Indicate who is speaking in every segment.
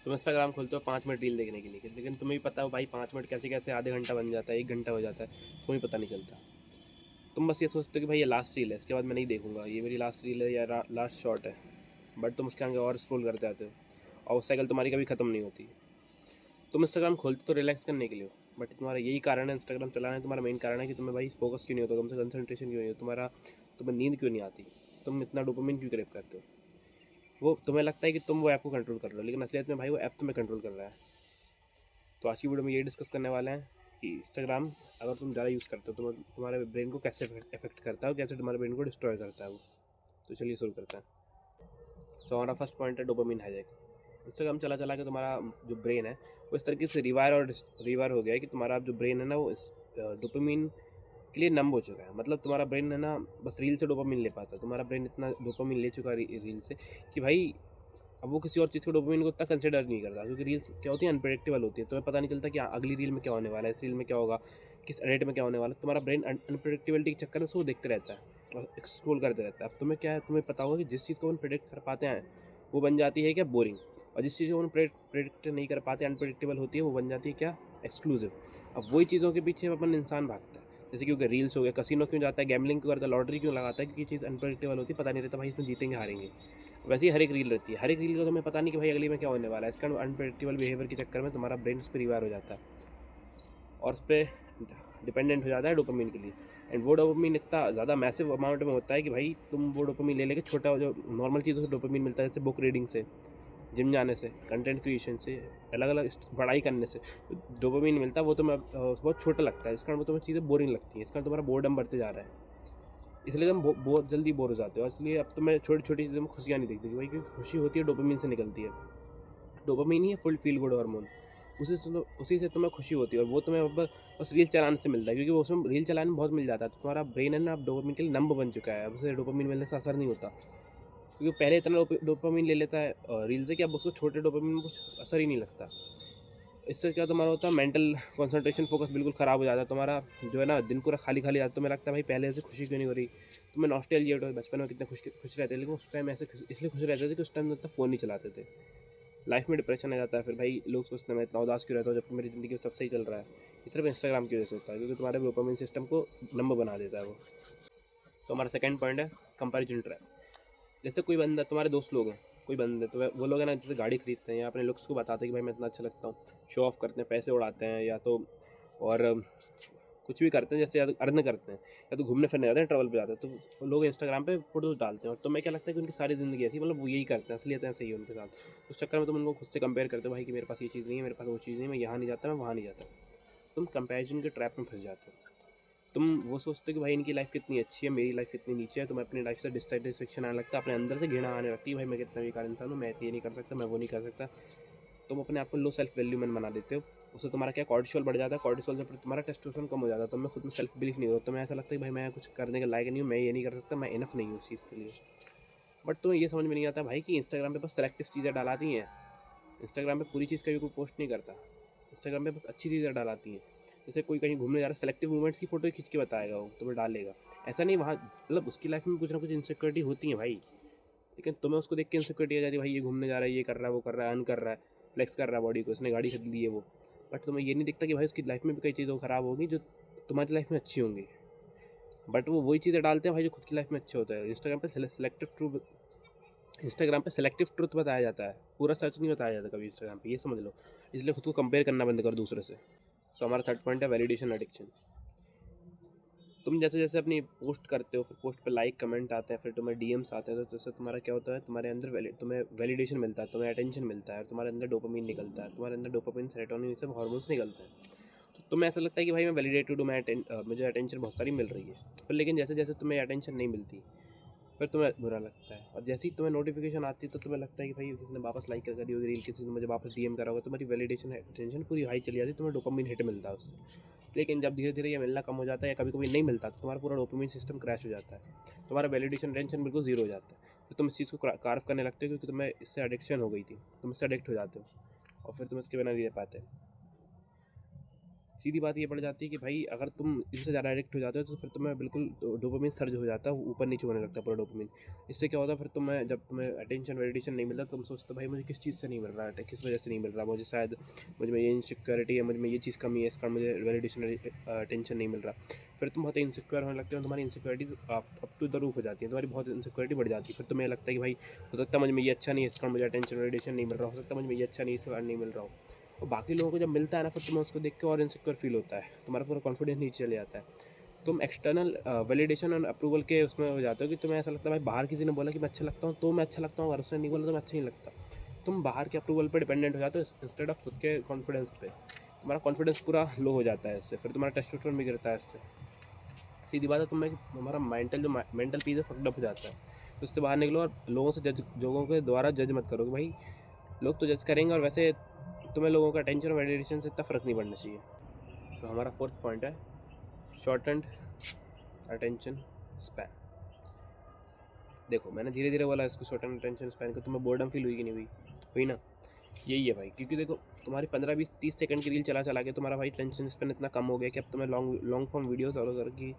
Speaker 1: तुम इंस्टाग्राम खोलते हो 5 मिनट रील देखने के लिए, लेकिन तुम्हें भी पता हो भाई 5 मिनट कैसे कैसे आधे घंटा बन जाता है, 1 घंटा हो जाता है, तुम्हें पता नहीं चलता। तुम बस ये सोचते हो कि भाई ये लास्ट रील है, इसके बाद मैं नहीं देखूंगा, ये मेरी लास्ट रील है या लास्ट शॉट है, बट तुम उसके आगे और स्क्रॉल करते जाते हो और वो साइकिल तुम्हारी कभी ख़त्म नहीं होती। तुम इंस्टाग्राम खोलते तो रिलैक्स करने के लिए हो, बट तुम्हारा यही कारण है इंस्टाग्राम चलाना है, तुम्हारा मेन कारण है कि तुम्हें भाई फोकस क्यों नहीं होता, तुमसे कंसंट्रेशन क्यों नहीं होता, तुम्हें नींद क्यों नहीं आती, तुम इतना डोपामिन क्यों क्रेव करते हो। वो तुम्हें लगता है कि तुम वो ऐप को कंट्रोल कर रहे हो, लेकिन असलियत में भाई वो ऐप तुम्हें कंट्रोल कर रहा है। तो आज की वीडियो में ये डिस्कस करने वाले हैं कि इंस्टाग्राम अगर तुम ज़्यादा यूज़ करते हो तो तुम्हारे ब्रेन को कैसे इफेक्ट करता है और कैसे तुम्हारे ब्रेन को डिस्ट्रॉय करता है वो। तो चलिए शुरू करते हैं। सो हमारा फर्स्ट पॉइंट है डोपामिन हाईजैक। इंस्टाग्राम चला चला के तुम्हारा जो ब्रेन है वो इस तरीके से रिवायर हो गया है कि तुम्हारा जो ब्रेन है ना वो डोपामिन के लिए नम हो चुका है। मतलब तुम्हारा ब्रेन है ना बस रील से डोपामिन ले पाता है, तुम्हारा ब्रेन इतना डोपामिन ले चुका है रील से कि भाई अब वो किसी और चीज़ को डोपामिन को उतना कंसिडर नहीं करता, क्योंकि रील्स क्या होती है, अनप्रेडिक्टेबल होती है। तुम्हें पता नहीं चलता कि अगली रील में क्या होने वाला है, इस रील में क्या होगा, किस एडिट में क्या होने वाला है। तुम्हारा ब्रेन अनप्रेडिक्टेबिलिटी के चक्कर में उसको देखते रहता है और एक्सप्लोर करते रहता है। अब तुम्हें क्या है, तुम्हें पता होगा कि जिस चीज़ को हम प्रेडिक्ट कर पाते हैं वो बन जाती है क्या, बोरिंग, और जिस चीज़ को हम प्रेडिक्ट नहीं कर पाते, अनप्रेडिक्टेबल होती है, वो बन जाती है क्या, एक्सक्लूसिव। अब वही चीज़ों के पीछे अपन इंसान भागता है, जैसे क्योंकि रील्स हो गया, कसिनो क्यों जाता है, गैमलिंग क्यों करता है, लॉटरी क्यों लगाता है, क्योंकि चीज़ अनप्रेडिक्टेबल होती है, पता नहीं रहता भाई इसमें जीतेंगे हारेंगे। वैसे ही हर एक रील रहती है, हर एक रील का तुम्हें पता नहीं कि भाई अगली में क्या होने वाला है। इसका अनप्रेडिक्टेबल बिहेवियर के चक्कर में तुम्हारा ब्रेन उस पर रिवायर हो जाता है और उस पर डिपेंडेंट हो जाता है डोपामिन के लिए। एंड वो डोपामिन इतना ज़्यादा मैसिव अमाउंट में होता है कि भाई तुम वो डोपामिन ले लेके छोटा जो नॉर्मल चीज़ों से डोपामिन मिलता है, जैसे बुक रीडिंग से, जिम जाने से, कंटेंट क्रिएशन से, अलग अलग पढ़ाई करने से डोपामिन मिलता है, वो तुम्हें बहुत छोटा लगता है। इसका कारण तुम्हें चीज़ें बोरिंग लगती हैं, इसका तुम्हारा बोर्डम बढ़ते जा रहा है, इसलिए तुम बहुत जल्दी बोर हो जाते हो। इसलिए अब तो मैं छोटी छोटी चीज़ों में खुशियाँ नहीं दिखती, भाई क्योंकि खुशी होती है डोपामिन से निकलती है। डोपामिन ही है फुल फील गुड हार्मोन, उसी से तुम्हें खुशी होती है, और वो तुम्हें बस रील चलाने से मिलता है, क्योंकि वो उसमें रील चलाने में बहुत मिल जाता है। तो तुम्हारा ब्रेन है ना अब डोपामिन के लिए नंब बन चुका है, अब उसे डोपामिन मिलने से असर नहीं होता, क्योंकि पहले इतना डोपामिन ले लेता है रील से कि अब उसको छोटे डोपामिन में कुछ असर ही नहीं लगता। इससे क्या तुम्हारा होता है, मेंटल कंसंट्रेशन, फोकस बिल्कुल ख़राब हो जाता है तुम्हारा। जो है ना दिन पूरा खाली खाली आता है, तुम्हें लगता है भाई पहले ऐसे खुशी क्यों नहीं हो रही। तुम्हें नॉस्टैल्जिया होता है बचपन में कितने खुश खुश रहते थे, लेकिन उस टाइम ऐसे इसलिए खुश रहते थे कि उस टाइम में इतना फ़ोन नहीं चलाते थे। लाइफ में डिप्रेशन आ जाता है, फिर भाई लोग सोचते हैं मैं इतना उदास क्यों रहता हूँ जबकि मेरी ज़िंदगी में सब सही चल रहा है। ये सिर्फ इंस्टाग्राम की वजह से होता है, क्योंकि तुम्हारे डोपामिन सिस्टम को नंबर बना देता है वो। सो हमारा सेकंड पॉइंट है कंपैरिजन ट्रैप। जैसे कोई बंदा, तुम्हारे दोस्त लोग हैं, कोई बंदे तो वो लोग हैं ना, जैसे गाड़ी खरीदते हैं या अपने लुक्स को बताते हैं कि भाई मैं इतना अच्छा लगता हूँ, शो ऑफ करते हैं, पैसे उड़ाते हैं, या तो और कुछ भी करते हैं, जैसे या तो अर्न करते हैं या तो घूमने फिरने जाते हैं, ट्रैवल पे जाते हैं, तो लोग इंस्टाग्राम पे फोटोज डालते हैं। और तुम्हें क्या लगता है कि उनकी सारी ज़िंदगी ऐसी, मतलब वो यही करते हैं, असलियत ऐसे ही है उनके साथ। उस चक्कर में तुम उनको खुद से कंपेयर करते हो भाई कि मेरे पास ये चीज़ नहीं है, मेरे पास वो चीज़ नहीं है, मैं यहाँ नहीं जाता, मैं वहाँ नहीं जाता। तुम कंपैरिजन के ट्रैप में फंस जाते हो। तुम वो सोचते हो कि भाई इनकी लाइफ कितनी अच्छी है, मेरी लाइफ कितनी नीचे है। तुम्हें अपनी लाइफ से डिससेटिस्फेक्शन आने लगता है, अपने अंदर से घृणा आने लगती है, भाई मैं कितना बेकार इंसान हूँ, मैं ये नहीं कर सकता, मैं वो नहीं कर सकता। तुम अपने आप को लो सेल्फ वैल्यू मैन बना देते हो। उससे तुम्हारा क्या, कॉर्टिसोल बढ़ जाता है, कॉर्टिसोल से फिर तुम्हारा टेस्टोस्टेरोन कम हो जाता है, तुम्हें खुद में सेल्फ बिलीफ नहीं होता, तुम्हें ऐसा लगता है कि भाई मैं कुछ करने के लायक नहीं हूँ, मैं ये नहीं कर सकता, मैं इनफ नहीं हूँ उस चीज़ के लिए। बट तुम्हें ये समझ में नहीं आता भाई कि इंस्टाग्राम पे बस सेलेक्टिव चीज़ें डालाती हैं। इंस्टाग्राम पे पूरी चीज़ कभी कोई पोस्ट नहीं करता, इंस्टाग्राम पे बस अच्छी चीज़ें डालाती हैं। जैसे कोई कहीं घूमने जा रहा है, सेलेक्टिव मूवमेंट्स की फ़ोटो खींच के बताएगा, वो तुम्हें डालेगा। ऐसा नहीं, वहाँ मतलब उसकी लाइफ में कुछ ना कुछ इनसिक्योरिटी होती है भाई, लेकिन तुम्हें उसको देख के इनसिक्योरिटी आ जाती है, भाई ये घूमने जा रहा है, ये कर रहा है, वो कर रहा है, अर्न कर रहा है, फ्लेक्स कर रहा है बॉडी को, इसने गाड़ी खरीद ली है वो। बट तुम्हें ये नहीं दिखता कि भाई उसकी लाइफ में भी कई चीज़ें ख़राब होगी जो तुम्हारी लाइफ में अच्छी होंगी। बट वो वही चीज़ें डालते हैं भाई जो खुद की लाइफ में अच्छे होता है। इंस्टाग्राम पे सेलेक्टिव ट्रुथ बताया जाता है, पूरा सच नहीं बताया जाता कभी इंस्टाग्राम पे, ये समझ लो। इसलिए खुद को कंपेयर करना बंद करो दूसरे से। सो हमारा थर्ड पॉइंट है वैलिडेशन एडिक्शन। तुम जैसे जैसे अपनी पोस्ट करते हो, फिर पोस्ट पे लाइक कमेंट आते हैं, फिर तुम्हें डीएम्स आते हैं, तो जैसे तुम्हारा क्या होता है, तुम्हारे अंदर तुम्हें वैलिडेशन मिलता है, तुम्हें अटेंशन मिलता है, और तुम्हारे अंदर डोपामिन निकलता है, तुम्हारे अंदर डोपामिन, सेरोटोनिन, ये सब हार्मोन्स निकलते हैं। तो तुम्हें ऐसा लगता है कि भाई मैं वैलिडेटेड हूँ, मुझे अटेंशन बहुत सारी मिल रही है। फिर लेकिन जैसे जैसे तुम्हें अटेंशन नहीं मिलती, फिर तुम्हें बुरा लगता है, और जैसे ही तुम्हें नोटिफिकेशन आती है तो तुम्हें लगता है कि भाई किसी ने वापस लाइक कर दी होगी रील, किसी ने मुझे वापस डीएम करा होगा, तुम्हारी वैलिडेशन टेंशन पूरी हाई चली जाती है, तुम्हें डोपामिन हिट मिलता है उससे। लेकिन जब धीरे धीरे ये मिलना कम हो जाता है या कभी कभी नहीं मिलता, तो तुम्हारा पूरा डोपामिन सिस्टम क्रैश हो जाता है, तुम्हारा वैलिडेशन टेंशन बिल्कुल जीरो हो जाता है। फिर तुम इस चीज़ को कार्व करने लगते हो, क्योंकि तुम्हें इससे एडिक्शन हो गई थी, तुम इससे एडिक्ट हो जाते हो, और फिर तुम इसके बिना नहीं रह पाते। सीधी बात ये पड़ जाती है कि भाई अगर तुम इनसे ज़्यादा एडिक्ट हो जाते हो तो फिर तुम्हें बिल्कुल डोपामिन सर्ज हो जाता है, ऊपर नीचे होने लगता है पूरा डोपामिन। इससे क्या होता है, फिर तुम्हें जब तुम्हें अटेंशन वैलिडेशन नहीं मिलता, तुम सोचते हो भाई मुझे किस चीज़ से नहीं मिल रहा है, किस वजह से नहीं मिल रहा, मुझे शायद मुझ में ये इनसिक्योरिटी है, मुझ में ये चीज़ कमी है, इस कारण मुझे वैलिडेशन अटेंशन नहीं मिल रहा। फिर तुम बहुत इनसिक्योर होने लगते हो, तुम्हारी insecurities up to the roof हो जाती है, तुम्हारी बहुत इनसिक्योरिटी बढ़ जाती है। फिर तुम्हें लगता है कि भाई हो सकता है मुझ में ये अच्छा नहीं है, इस कारण मुझे अटेंशन वैलिडेशन नहीं मिल रहा, हो सकता है मुझ में ये अच्छा नहीं, इस कारण नहीं मिल रहा हो। और बाकी लोगों को जब मिलता है ना, फिर तुम्हें उसको देख के और इनसिक्योर फील होता है, तुम्हारा पूरा कॉन्फिडेंस नीचे चले जाता है। तुम एक्सटर्नल वैलिडेशन और अप्रूवल के उसमें हो जाते हो कि तुम्हें ऐसा लगता है भाई बाहर किसी ने बोला कि मैं अच्छा लगता हूँ तो मैं अच्छा लगता हूँ, अगर उसने नहीं बोला तो मैं अच्छा नहीं लगता। तुम बाहर के अप्रूवल पे डिपेंडेंट हो जाते हो इंस्टेड ऑफ खुद के कॉन्फिडेंस पे। तुम्हारा कॉन्फिडेंस पूरा लो हो जाता है इससे, फिर तुम्हारा टेस्टोस्टेरोन भी गिरता है इससे। सीधी बात है, तुम्हारा मेंटल पीस है फकड अप हो जाता है। तो इससे बाहर निकलो और लोगों के द्वारा जज मत करो कि भाई लोग तो जज करेंगे, और वैसे तुम्हें लोगों का अटेंशन और वैलिडेशन से इतना फ़र्क नहीं पड़ना चाहिए। सो हमारा फोर्थ पॉइंट है शॉर्ट एंड अटेंशन स्पैन। देखो मैंने धीरे धीरे बोला इसको, शॉर्ट एंड अटेंशन स्पैन को, तुम्हें बोर्डम फील हुई कि नहीं हुई? हुई ना? यही है भाई, क्योंकि देखो तुम्हारी 15-20-30 सेकंड की रील चला चला के तुम्हारा भाई अटेंशन स्पैन इतना कम हो गया कि अब तुम्हें लॉन्ग फॉर्म वीडियोस और अगर की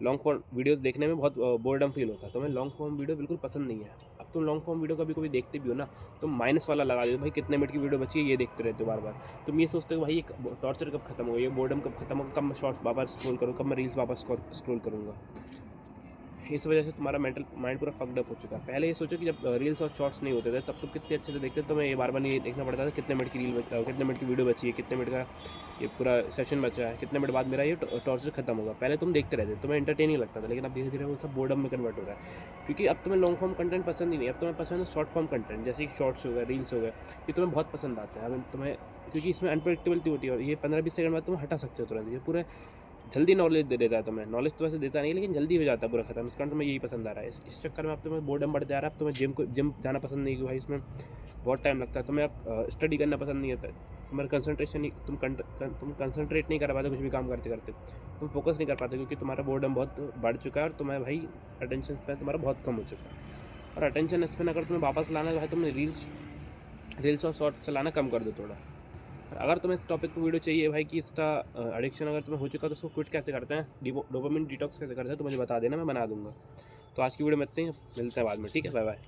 Speaker 1: लॉन्ग फॉर्म वीडियोस देखने में बहुत बोर्डम फील होता है। तुम्हें लॉन्ग फॉर्म वीडियो बिल्कुल पसंद नहीं है। अब तुम लॉन्ग फॉर्म वीडियो कभी कभी देखते भी हो ना, तुम माइनस वाला लगा दो भाई, कितने मिनट की वीडियो बची है ये देखते रहते हो बार बार। तुम ये सोचते हो भाई ये टॉर्चर कब खत्म हो, ये बोर्डम कब खत्म हो, कब मैं शॉर्ट्स वापस स्क्रॉल करूँ, कब मैं रील्स वापस स्क्रॉल करूँगा। इस वजह से तुम्हारा मेंटल माइंड पूरा फक्ड अप हो चुका है। पहले ये सोचो कि जब रील्स और शॉर्ट्स नहीं होते थे तब तुम कितने अच्छे से देखते थे, तुम्हें ये बार बार नहीं देखना पड़ता था कितने मिनट की रील बचा, कितने मिनट की वीडियो बची है, कितने मिनट का ये पूरा सेशन बचा है, कितने मिनट बाद मेरा ये टॉर्चर खत्म होगा। पहले तुम देखते रहते, तुम्हें एंटरटेनिंग लगता था, लेकिन अब धीरे धीरे वो सब बोर्डम में कन्वर्ट हो रहा है, क्योंकि अब तुम्हें लॉन्ग फॉर्म कंटेंट पसंद ही नहीं, अब तुम्हें पसंद है शॉर्ट फॉर्म कंटेंट, जैसे कि शॉर्ट्स हो गए, रील्स हो गए, ये तुम्हें बहुत पसंद आते हैं। अब तुम्हें क्योंकि इसमें अनप्रेडिक्टेबिलिटी होती है, और ये 15-20 सेकंड बाद तुम हटा सकते हो तुरंत, ये पूरे जल्दी नॉलेज दे देता है तुम्हें। नॉलेज तो वैसे देता नहीं, लेकिन जल्दी हो जाता है पूरा खत्म, इस कारण तुम्हें यही पसंद आ रहा है। इस चक्कर में अब तुम्हें बोर्डम बढ़ जा रहा है। अब तुम्हें जिम जाना पसंद नहीं, क्योंकि भाई इसमें बहुत टाइम लगता है। तुम्हें अब स्टडी करना पसंद नहीं होता, तुम्हारा कंसंट्रेशन नहीं, तुम कंसंट्रेट नहीं कर पाते कुछ भी काम करते करते, तुम फोकस नहीं कर पाते, क्योंकि तुम्हारा बोर्डम बहुत बढ़ चुका है और तुम्हें भाई अटेंशन स्पैन तुम्हारा बहुत कम हो चुका है। और अटेंशन स्पैन अगर तुम्हें वापस लाना है तो भाई तुमने रील्स और शॉर्ट चलाना कम कर दो थोड़ा। अगर तुम्हें इस टॉपिक पर वीडियो चाहिए भाई कि इसका एडिक्शन अगर तुम्हें हो चुका तो उसको क्विट कैसे करते हैं, डोपामिन डिटॉक्स कैसे करते हैं, तो मुझे बता देना, मैं बना दूंगा। तो आज की वीडियो में इतने ही, मिलते हैं बाद में, ठीक है, बाय बाय।